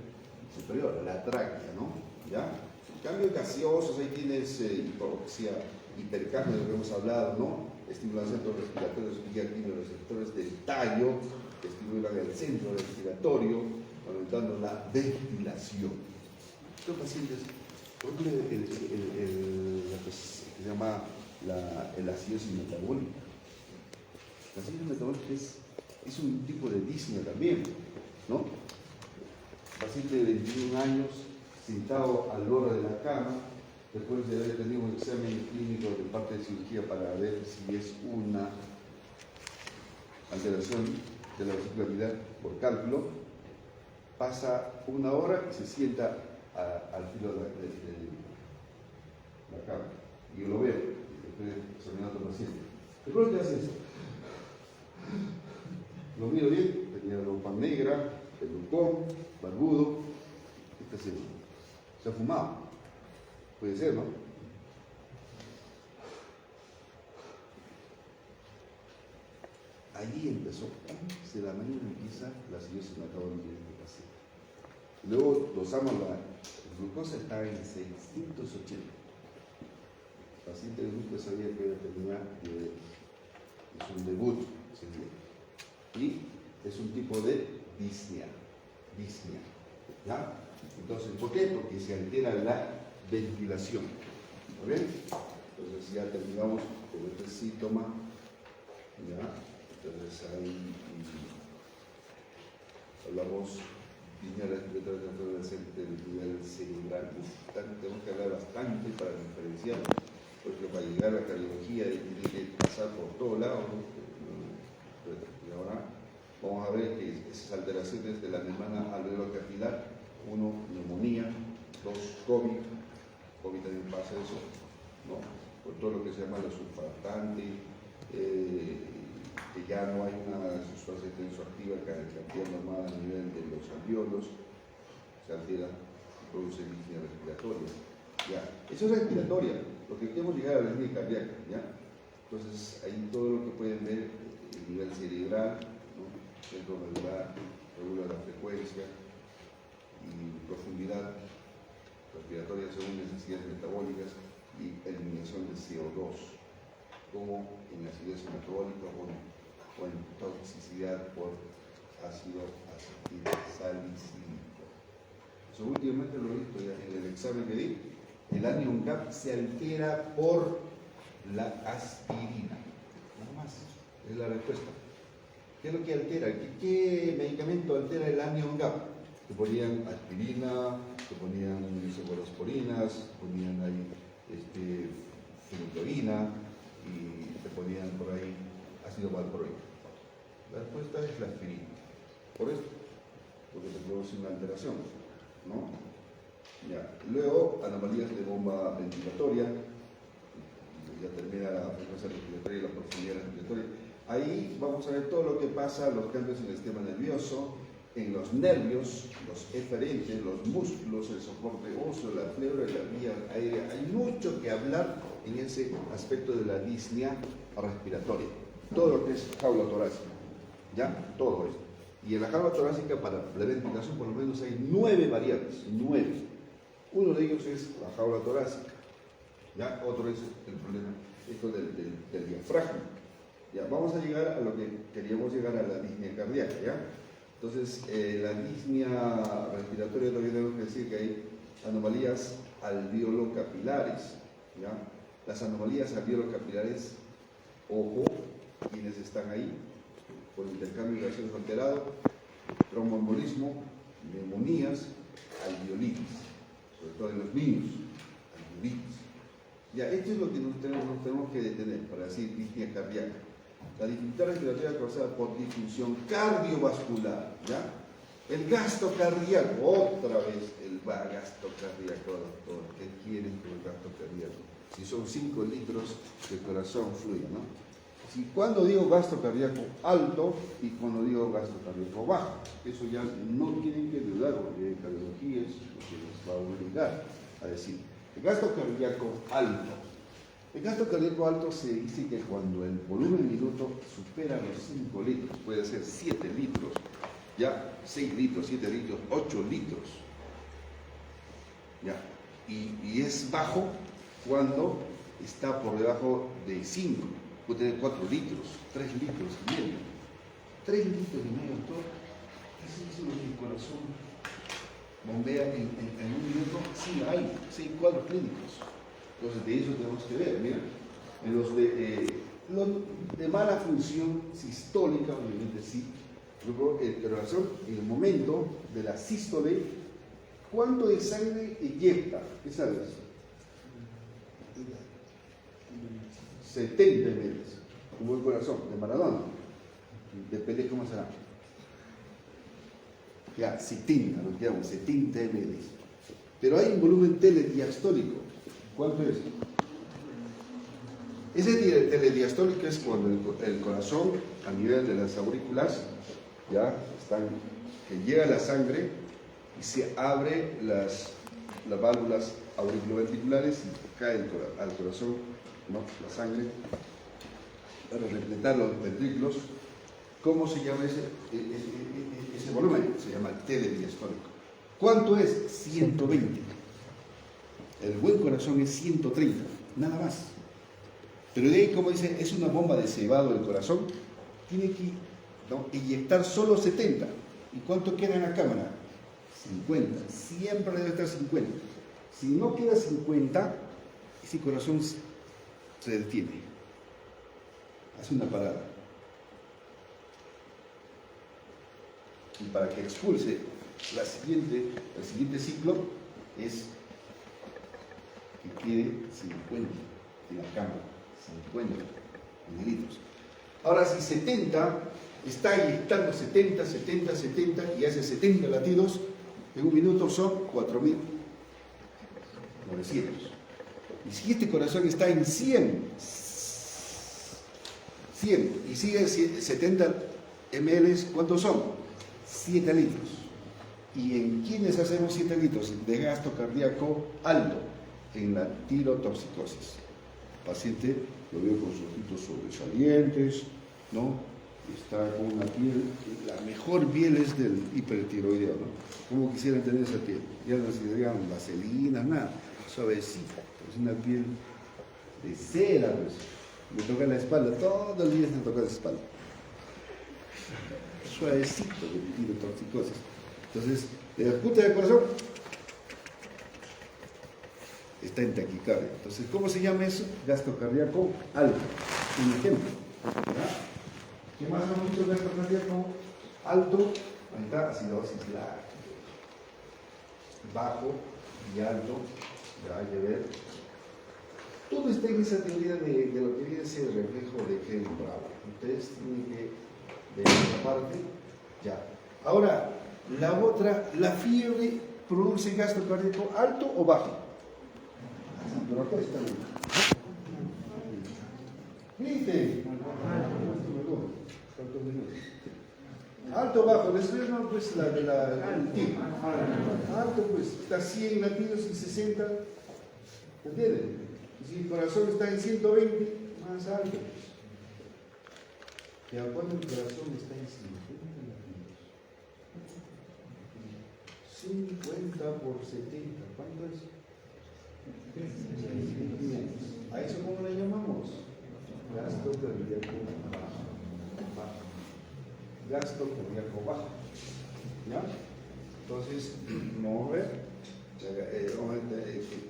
Speaker 1: superior, a la tráquea, ¿no? ¿Ya? En cambio, gaseosos, ahí tienes hipoxia, hipercambio, de lo que hemos hablado, ¿no? Estimulan centros respiratorios y activan los receptores del tallo, que estimulan el centro respiratorio, aumentando la ventilación. Estos pacientes, por ejemplo, lo que se llama la acidosis metabólica. La acidosis metabólica es un tipo de disnea también, ¿no? Paciente de 21 años, sentado al borde de la cama, después de haber tenido un examen clínico de parte de cirugía para ver si es una alteración de la vascularidad por cálculo, pasa 1 hora y se sienta al filo de la cama. Y yo lo veo, estoy examinando al paciente. ¿De pronto qué hace eso? Lo miro bien, tenía ropa negra, pelucón, barbudo. ¿Qué está haciendo? Se ha fumado. Puede ser, ¿no? Allí empezó, de la mañana empieza la acidosis metabólica de este paciente. Luego dosamos la glucosa, estaba en 680. El paciente de gusto sabía que tenía diabetes. Es un debut, sería. Y es un tipo de disnea. ¿Ya? Entonces, ¿por qué? Porque se altera la ventilación. ¿Está bien? Entonces ya terminamos con este síntoma. ¿Ya? Entonces ahí hablamos disnea respiratoria del nivel cerebral. Tenemos que hablar bastante para diferenciar, porque para llegar a la cardiología tiene que pasar por todos lados, ¿no? Y ahora vamos a ver que esas alteraciones de la membrana alveolo-capilar, 1, neumonía, 2, COVID también pasa eso, ¿no? Por todo lo que se llama la surfactante, que ya no hay una sustancia tensoactiva que actúa normal a nivel de los alveolos, se altera y produce disnea respiratoria. Ya, eso es respiratoria, lo que queremos llegar a la disnea cardíaca, ¿ya? Entonces, ahí todo lo que pueden ver, el nivel cerebral, ¿no? Centro medular, regula la frecuencia y profundidad respiratoria según necesidades metabólicas y eliminación de CO2, como en acidosis metabólica o en toxicidad por ácido acetilsalicílico. Eso últimamente lo he visto ya en el examen que di. El anion gap se altera por la aspirina. Nada más, es la respuesta. ¿Qué es lo que altera? ¿Qué medicamento altera el anion gap? Te ponían aspirina, te ponían cefalosporinas, ponían ahí fenitoína y te ponían por ahí ácido valproico. La respuesta es la aspirina. Por esto, porque te produce una alteración, ¿no? Ya. Luego, anomalías de bomba ventilatoria, ya termina la frecuencia respiratoria y la profundidad respiratoria. Ahí vamos a ver todo lo que pasa, los cambios en el sistema nervioso, en los nervios, los eferentes, los músculos, el soporte óseo, la pleura y la vía aérea. Hay mucho que hablar en ese aspecto de la disnea respiratoria. Todo lo que es jaula torácica, ¿ya? Todo esto. Y en la jaula torácica, para la ventilación, por lo menos hay 9 variables, 9. Uno de ellos es la jaula torácica, ¿ya? Otro es el problema, esto del diafragma. Ya, vamos a llegar a lo que queríamos llegar, a la disnea cardíaca, ¿ya? Entonces, la disnea respiratoria todavía tenemos que decir que hay anomalías alveolo-capilares, ¿ya? Las anomalías alveolo-capilares, ojo, quienes están ahí, por intercambio de gaseoso alterado, tromboembolismo, neumonías, alveolitis, sobre todo en los niños, alveolitis. Ya, esto es lo que nos tenemos que detener para decir disnea cardíaca. La dificultad respiratoria causada por disfunción cardiovascular, ¿ya? El gasto cardíaco, otra vez el gasto cardíaco, doctor. ¿Qué quieren con el gasto cardíaco? Si son 5 litros de corazón fluye, ¿no? Si cuando digo gasto cardíaco alto y cuando digo gasto cardíaco bajo, eso ya no tienen que dudar, porque cardiología es lo que les va a obligar a decir. El gasto cardíaco alto El gasto cardíaco alto se dice que cuando el volumen minuto supera los 5 litros, puede ser 7 litros, ya 6 litros, 7 litros, 8 litros, ya, y es bajo cuando está por debajo de 5, puede tener 4 litros, 3 litros y medio, 3 litros y medio, todo, eso es lo que el corazón bombea en un minuto. Sí hay cuadros clínicos. Entonces, de eso tenemos que ver. Mira, en los de mala función sistólica, obviamente sí, luego el corazón, en el momento de la sístole, ¿cuánto de sangre eyecta? ¿Qué sabes? 70 ml, como el corazón de Maradona. De Pelé, ¿cómo será? Ya, 70, nos quedamos, 70 ml. Pero hay un volumen telediastólico. ¿Cuánto es? Ese telediastólico es cuando el corazón, a nivel de las aurículas, ya están, que llega la sangre y se abre las válvulas auriculoventriculares y cae al corazón, ¿no? La sangre, para repletar los ventrículos. ¿Cómo se llama ese volumen? Se llama telediastólico. ¿Cuánto es? 120. El buen corazón es 130, nada más. Pero de ahí, como dice, es una bomba de cebado del corazón, tiene que, ¿no?, inyectar solo 70. ¿Y cuánto queda en la cámara? 50. Siempre debe estar 50. Si no queda 50, ese corazón se detiene. Hace una parada. Y para que expulse el siguiente ciclo es que quede 50 en la cámara, 50 mililitros. Ahora, si 70 está inyectando 70 y hace 70 latidos, en un minuto son 4.900. Y si este corazón está en 100 y sigue 70 ml, ¿cuántos son? 7 litros. ¿Y en quiénes hacemos 7 litros de gasto cardíaco alto? En la tirotoxicosis. El paciente lo veo con sus ojitos sobresalientes, ¿no? Está con una piel, la mejor piel es del hipertiroideo, ¿no? ¿Cómo quisieran tener esa piel? Ya no se digan vaselina, nada, suavecita, es una piel de cera, pues. Me toca la espalda, todos los días me toca la espalda. Suavecito de tirotoxicosis. Entonces, de la punta del corazón está en taquicardia. Entonces, ¿cómo se llama eso? Gasto cardíaco alto. Un ejemplo. ¿Verdad? ¿Qué más hemos dicho? Gasto cardíaco alto. Ahí está, acidosis bajo y alto. Ya hay que ver. Todo está en esa teoría de lo que viene a ser el reflejo de Kelly Bravo. Ustedes tienen que ver esa parte. Ya. Ahora, la otra, la fiebre produce gasto cardíaco alto o bajo. Pero acá está bien. ¿Viste? Alto o bajo, les veo, pues la de el tipo. Alto, pues está 100 latidos y 60. ¿Entienden? Y si el corazón está en 120, más alto. ¿Y a cuándo el corazón está en 50 latidos? 50 por 70, ¿cuánto es? ¿A eso cómo le llamamos? Gasto cardíaco bajo. Gasto cardíaco bajo. ¿Ya? Entonces, vamos a ver.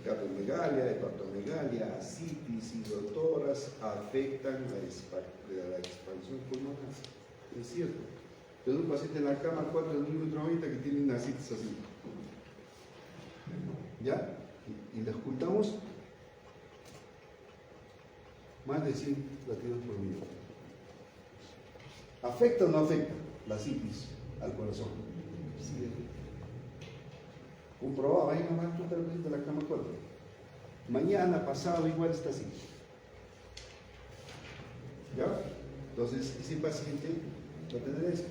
Speaker 1: Cardiomegalia, hepatomegalia, ascitis, hidrotoras afectan la expansión pulmonar. Es cierto. Tengo un paciente en la cama 4 del 1,90 que tiene una ascitis así. ¿Ya? Y le ocultamos más de 100 latidos por minuto. ¿Afecta o no afecta la ascitis al corazón? Sí. Comprobado, ahí nomás tú te lo pusiste en la cama 4. Mañana, pasado, igual está así. ¿Ya? Entonces, ese paciente va a tener esto.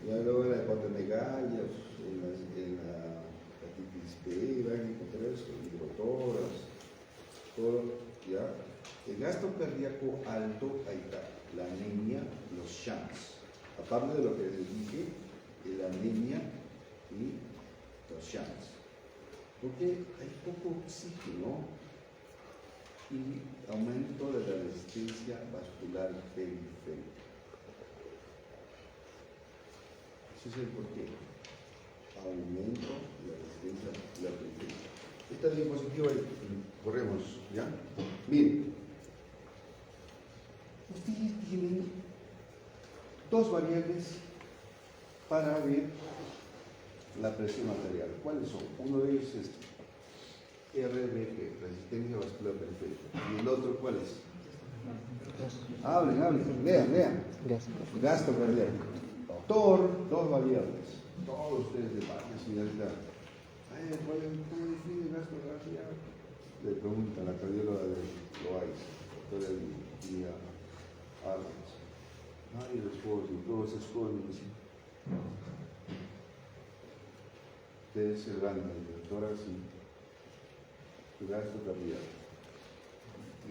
Speaker 1: Ya luego la hepatomegalia, en la hepatitis B, van a encontrar eso, hidrotoras, todo, ¿ya? tanto, ahí está, la anemia, los shunts. Aparte de lo que les dije, la anemia y los shunts. Porque hay poco oxígeno y aumento de la resistencia vascular periférica. Ese es el porqué. Aumento de la resistencia vascular periférica. Esta diapositiva, corremos, ¿ya? Miren, ustedes tienen dos variables para ver la presión arterial. ¿Cuáles son? Uno de ellos es RBP, resistencia vascular periférica. ¿Y el otro cuál es? Hablen, lean. Gasto cardíaco. Doctor, dos variables. Todos ustedes de parte, señorita. ¿Cómo define el gasto cardíaco? Le pregunta la cardióloga de Loaiz, doctora Lidia Armas. Nadie responde, todos se esconden. Ustedes se dan, doctora, sí. El gasto cardíaco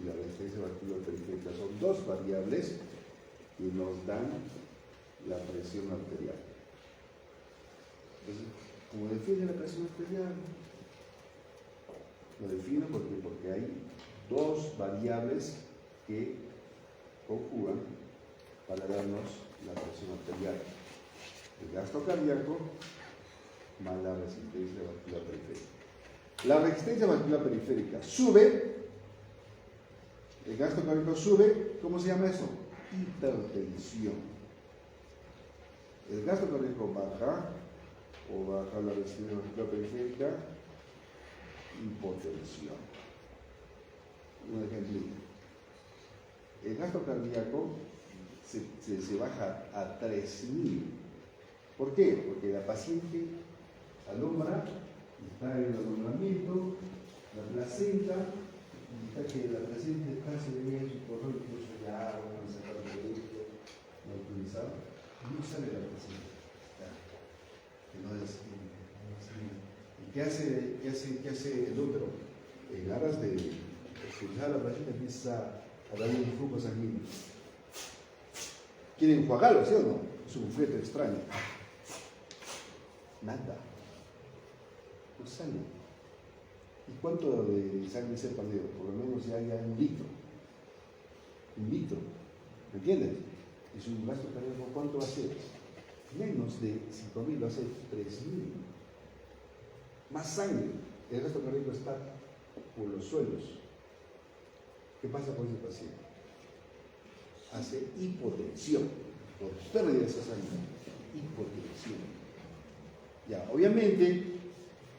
Speaker 1: y la resistencia vascular periférica son dos variables que nos dan la presión arterial. Entonces, ¿cómo define la presión arterial? Lo defino porque hay dos variables que conjugan para darnos la presión arterial. El gasto cardíaco más la resistencia vascular periférica. La resistencia vascular periférica sube, el gasto cardíaco sube, ¿cómo se llama eso? Hipertensión. El gasto cardíaco baja, o baja la resistencia vascular periférica, hipotensión. Un ejemplito. El gasto cardíaco se baja a 3000. ¿Por qué? Porque la paciente alumbra, está en el alumbramiento, la placenta, está que la placenta está se veía en su correo, incluso ya van a sacar el producto no utilizado, no sale la placenta. Que no es, ¿y qué hace el útero? En aras de expulsar la placenta empieza a darle un flujo sanguíneo. ¿Quieren enjuagarlo, sí o no? Es un fleto extraño. Nada. No sale. ¿Y cuánto de sangre se ha perdido? Por lo menos ya hay un litro. Un litro. ¿Me entiendes? Y su gasto cardíaco, ¿cuánto va a ser? Menos de 5.000, va a ser 3.000. Más sangre. El gasto cardíaco está por los suelos. ¿Qué pasa con ese paciente? Hace hipotensión por pérdida de esa sangre. Hipotensión. Ya, obviamente,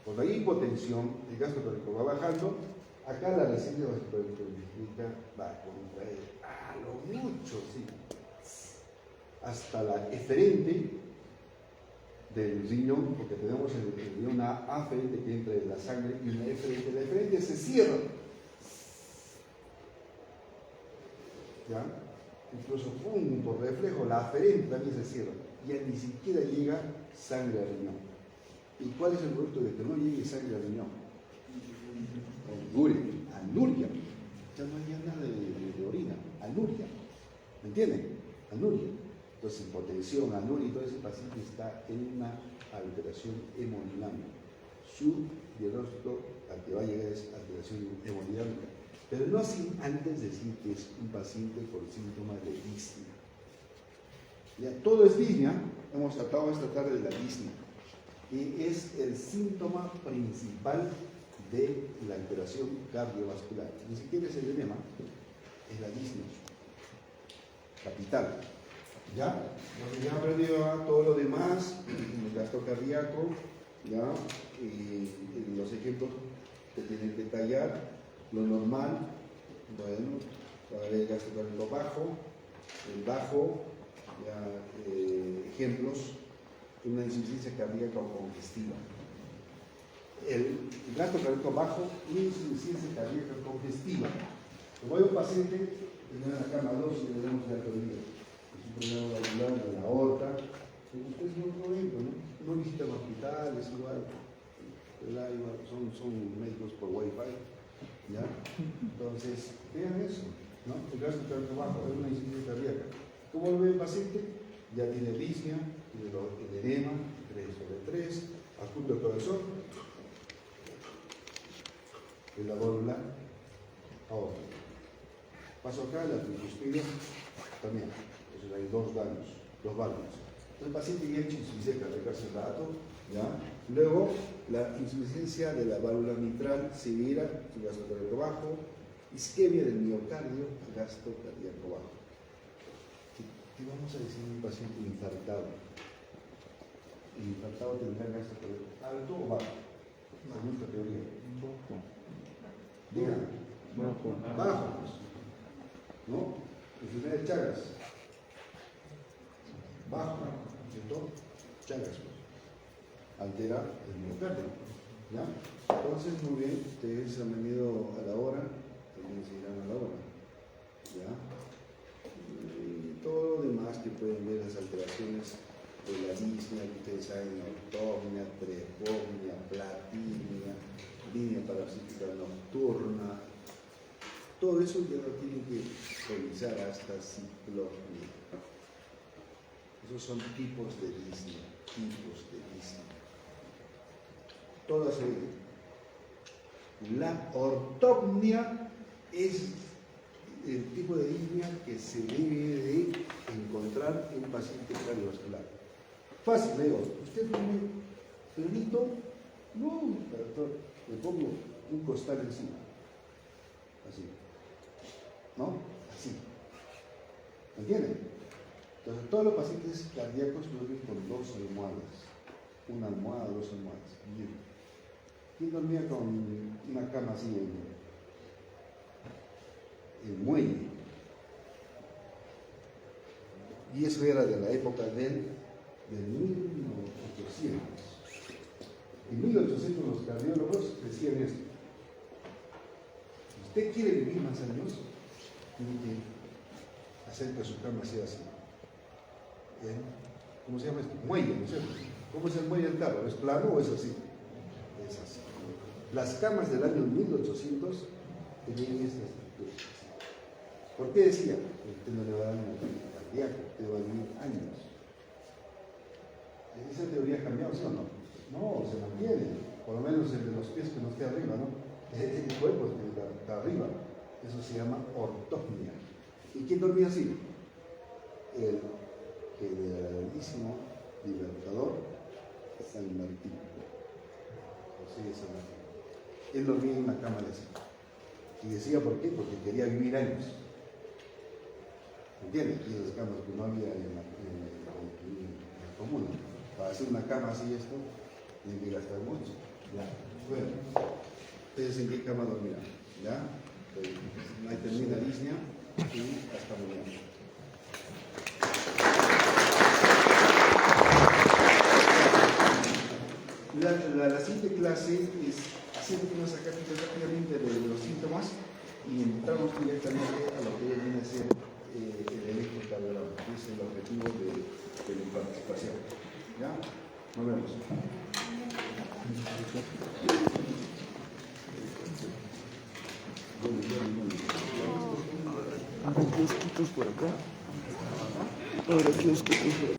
Speaker 1: cuando hay hipotensión, el gasto cardíaco va bajando. Acá la resistencia vascular periférica va a contraer a lo mucho, sí, hasta la eferente del riñón, porque tenemos el riñón aferente que entra en la sangre y una eferente. La eferente se cierra. ¿Ya? Incluso por reflejo, la aferente también se cierra. Ya ni siquiera llega sangre al riñón. ¿Y cuál es el producto de que no llegue sangre al riñón? Anuria. Ya no hay nada de orina. Anuria. ¿Me entienden? Anuria. Entonces, hipotensión, anuria y todo ese paciente está en una alteración hemodinámica. Su diagnóstico al que va a llegar es alteración hemodinámica. Pero no sin antes decir que es un paciente con síntomas de disnea. Ya, todo es disnea. Hemos tratado esta tarde de la disnea. Y es el síntoma principal de la alteración cardiovascular. Ni siquiera es el edema, es la disnea. Capital. ¿Ya? Entonces ya aprendido todo lo demás, el gasto cardíaco, ¿ya? Y los ejemplos que tienen que detallar. Lo normal, bueno, para ver el gasto cardíaco bajo, el bajo, ya, ejemplos, una insuficiencia cardíaca o congestiva. El gasto cardíaco bajo, insuficiencia cardíaca congestiva. Como hay un paciente que tiene la cama 2 y le damos de alto día, es un problema valvular de la aorta, ustedes no lo ven, no visitan hospitales, igual, son médicos por Wi-Fi. ¿Ya? Entonces, vean eso. ¿no? El gasto cardíaco bajo es una insuficiencia cardíaca. ¿Cómo lo ve el paciente? Ya tiene disnea, tiene el edema, 3/3, adjunto al corazón, en la válvula aorta. Paso acá, la tricuspide también. Entonces hay dos válvulas. El paciente ya hecho insuficiencia cardíaca hace rato, ¿ya? Luego, la insuficiencia de la válvula mitral severa, gasto cardíaco bajo, isquemia del miocardio, gasto cardíaco bajo. ¿Qué vamos a decir de un paciente infartado? El infartado tendrá gasto cardíaco alto o bajo, según esta teoría. Díganme. Bajo, pues. ¿No? Enfermedad de Chagas. Bajo, ¿cierto? Chagas, pues. Altera el miocardio. ¿Ya? Entonces, muy bien, ustedes han venido a la hora, también se irán a la hora. ¿Ya? Y todo lo demás que pueden ver, las alteraciones de la disnea, que ustedes saben, ortognia, trepognia, platinia, línea parapsíquica nocturna, todo eso ya lo tienen que revisar hasta ciclopnia. Esos son tipos de disnea, Todas ellas. La ortognia es el tipo de disnea que se debe de encontrar en un paciente cardiovascular. Fácil, le digo, usted tiene pelito, no, doctor, le pongo un costal encima, así, ¿no? Así, ¿me entienden? Entonces, todos los pacientes cardíacos duermen con dos almohadas, una almohada, dos almohadas, bien. ¿Quién dormía con una cama así en muelle? Y eso era de la época del 1800. En 1800 los cardiólogos decían esto: si usted quiere vivir más años, tiene que hacer que su cama sea así. ¿Cómo se llama esto? Muelle, ¿no es cierto? ¿Cómo es el muelle del carro? ¿Es plano o es así? Es así. Las camas del año 1800 tenían esta estructura. ¿Por qué decía? Usted no le va a dar un ataque cardíaco, usted va a vivir años. ¿Esa teoría ha cambiado, sí o no? No, se mantiene. Por lo menos el de los pies que no esté arriba, ¿no? El cuerpo que está arriba. Eso se llama ortognia. ¿Y quién dormía así? El generalísimo libertador San Martín. José de San Martín. Él dormía en una cama de así. Y decía por qué, porque quería vivir años. ¿Entiendes? Y esas camas que no había en la comuna. Para hacer una cama así esto, tiene que gastar mucho. ¿Ya? Bueno, ustedes en qué cama dormirán, ¿ya? Ahí termina disnea y hasta mañana. La siguiente clase es hacer una sacadita rápidamente de los síntomas y entramos directamente a lo que viene a ser el electrocardiograma, que es el objetivo de la participación. ¿Ya? Nos vemos.
Speaker 3: Ahora kiosquitos por acá. Ahora kiosquitos por acá.